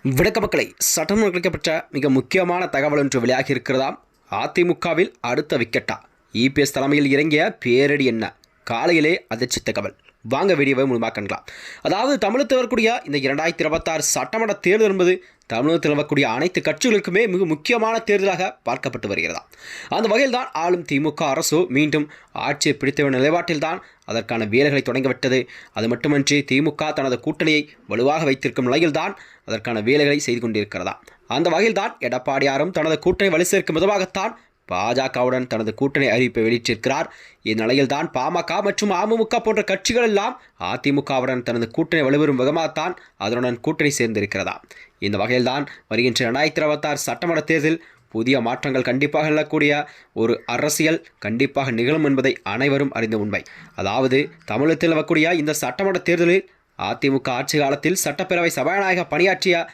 வணக்க மக்களை, சட்டம் கிடைக்கப்பட்ட மிக முக்கியமான தகவல் ஒன்று வெளியாகி இருக்கிறதாம். அதிமுகவில் அடுத்த விக்கெட்டா? இபிஎஸ் தலைமையில் இறங்கிய பேரடி என்ன? காலையிலே அதிர்ச்சி தகவல். வாங்க வீடியோவை முழுமையாக காணலாம். அதாவது தமிழகத்தில் வரக்கூடிய இந்த 2026 சட்டமன்ற தேர்தல் என்பது தமிழகத்தில் வரக்கூடிய அனைத்து கட்சிகளுக்குமே மிக முக்கியமான தேர்தலாக பார்க்கப்பட்டு வருகிறதா. அந்த வகையில் தான் ஆளும் திமுக அரசு மீண்டும் ஆட்சியை பிடித்த நிலைப்பாட்டில் தான் அதற்கான வேலைகளை தொடங்கிவிட்டது. அது மட்டுமின்றி திமுக தனது கூட்டணியை வலுவாக வைத்திருக்கும் நிலையில்தான் அதற்கான வேலைகளை செய்து கொண்டிருக்கிறதா. அந்த வகையில் தான் எடப்பாடியாரும் தனது கூட்டணி வலு சேர்க்கும் விதமாகத்தான் பாஜகவுடன் தனது கூட்டணி அறிவிப்பை வெளியிட்டிருக்கிறார். இந்நிலையில் தான் பாமக மற்றும் அமமுக போன்ற கட்சிகள் எல்லாம் அதிமுகவுடன் தனது கூட்டணி வலுவரும் விதமாகத்தான் அதனுடன் கூட்டணி சேர்ந்திருக்கிறதா. இந்த வகையில் தான் வருகின்ற 2026 சட்டமன்ற தேர்தலில் புதிய மாற்றங்கள் கண்டிப்பாக எழக்கூடிய ஒரு அரசியல் கண்டிப்பாக நிகழும் என்பதை அனைவரும் அறிந்த உண்மை. அதாவது தமிழகத்தில் வரக்கூடிய இந்த சட்டமன்ற தேர்தலில் அதிமுக ஆட்சி காலத்தில் சட்டப்பேரவை சபாநாயக பணியாற்றிய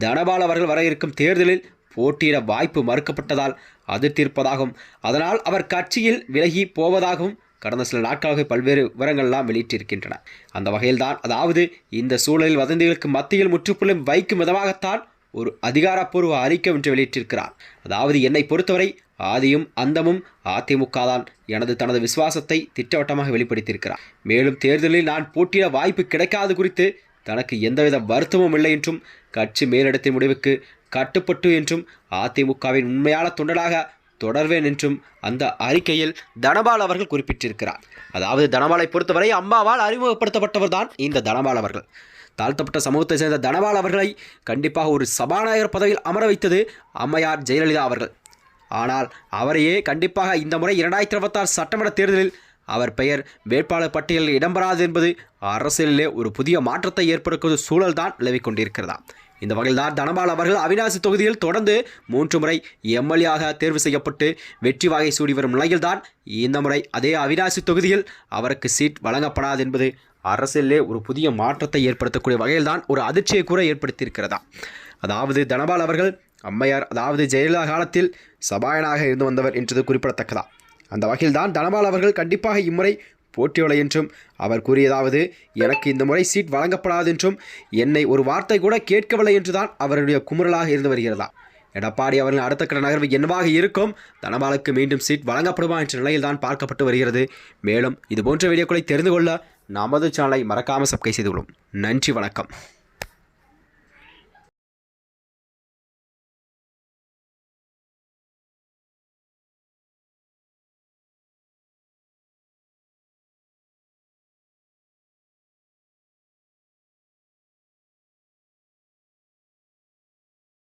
தனபால் அவர்கள் வர இருக்கும் தேர்தலில் போட்டியிட வாய்ப்பு மறுக்கப்பட்டதால் அதிர்த்திருப்பதாகவும் அதனால் அவர் கட்சியில் விலகி போவதாகவும் கடந்த சில நாட்களாக பல்வேறு விவரங்கள்லாம் வெளியிட்டிருக்கின்றன. அந்த வகையில்தான் அதாவது இந்த சூழலில் வதந்திகளுக்கு மத்தியில் முற்றுப்புள்ளி வைக்கும் விதமாகத்தான் ஒரு அதிகாரப்பூர்வ அறிக்கை ஒன்று வெளியிட்டிருக்கிறார். அதாவது என்னை பொறுத்தவரை ஆதியும் அந்தமும் அதிமுக தான் தனது விசுவாசத்தை திட்டவட்டமாக வெளிப்படுத்தியிருக்கிறார். மேலும் தேர்தலில் நான் போட்டியிட வாய்ப்பு கிடைக்காது குறித்து தனக்கு எந்தவித வருத்தமும் இல்லை என்றும் கட்சி மேலிடத்தின் முடிவுக்கு கட்டுப்பட்டு என்றும் அதிமுகவின் உண்மையான தொண்டனாக தொடர்வேன் என்றும் அந்த அறிக்கையில் தனபால் அவர்கள் குறிப்பிட்டிருக்கிறார். அதாவது தனபாலை பொறுத்தவரை அம்மாவால் அறிமுகப்படுத்தப்பட்டவர் தான் இந்த தனபால் அவர்கள். தாழ்த்தப்பட்ட சமூகத்தை சேர்ந்த தனபால் அவர்களை கண்டிப்பாக ஒரு சபாநாயகர் பதவியில் அமர வைத்தது அம்மையார் ஜெயலலிதா அவர்கள். ஆனால் அவரையே கண்டிப்பாக இந்த முறை 2026 சட்டமன்ற தேர்தலில் அவர் பெயர் வேட்பாளர் பட்டியலில் இடம்பெறாது என்பது அரசியலிலே ஒரு புதிய மாற்றத்தை ஏற்படுத்தும் சூழல் தான் நிலவிக் கொண்டிருக்கிறதா. இந்த வகையில் தான் தனபால் அவர்கள் அவிநாசி தொகுதியில் தொடர்ந்து 3 முறை எம்எல்ஏயாக தேர்வு செய்யப்பட்டு வெற்றி வாகை சூடி வரும் நிலையில்தான் இந்த முறை அதே அவிநாசி தொகுதியில் அவருக்கு சீட் வழங்கப்படாது என்பது அரசியலிலே ஒரு புதிய மாற்றத்தை ஏற்படுத்தக்கூடிய வகையில்தான் ஒரு அதிர்ச்சியை கூட ஏற்படுத்தியிருக்கிறதா. அதாவது தனபால் அவர்கள் அம்மையார் அதாவது ஜெயலலிதா காலத்தில் சபாநாயகராக இருந்து வந்தவர் என்றது குறிப்பிடத்தக்கதா. அந்த வகையில் தான் தனபால் அவர்கள் கண்டிப்பாக இம்முறை போட்டியோலை என்றும் அவர் கூறியதாவது எனக்கு இந்த முறை சீட் வழங்கப்படாது என்றும் என்னை ஒரு வார்த்தை கூட கேட்கவில்லை என்றுதான் அவருடைய குமுறலாக இருந்து வருகிறதா. எடப்பாடி அவர்கள் அடுத்த கட்ட நகர்வு என்னவாக இருக்கும், தனபாலுக்கு மீண்டும் சீட் வழங்கப்படுமா என்ற நிலையில் தான் பார்க்கப்பட்டு வருகிறது. மேலும் இதுபோன்ற வீடியோக்களை தெரிந்து கொள்ள நமது சேனலை மறக்காமல் சப்ஸ்கிரைப் செய்து கொள்ளும். நன்றி, வணக்கம்.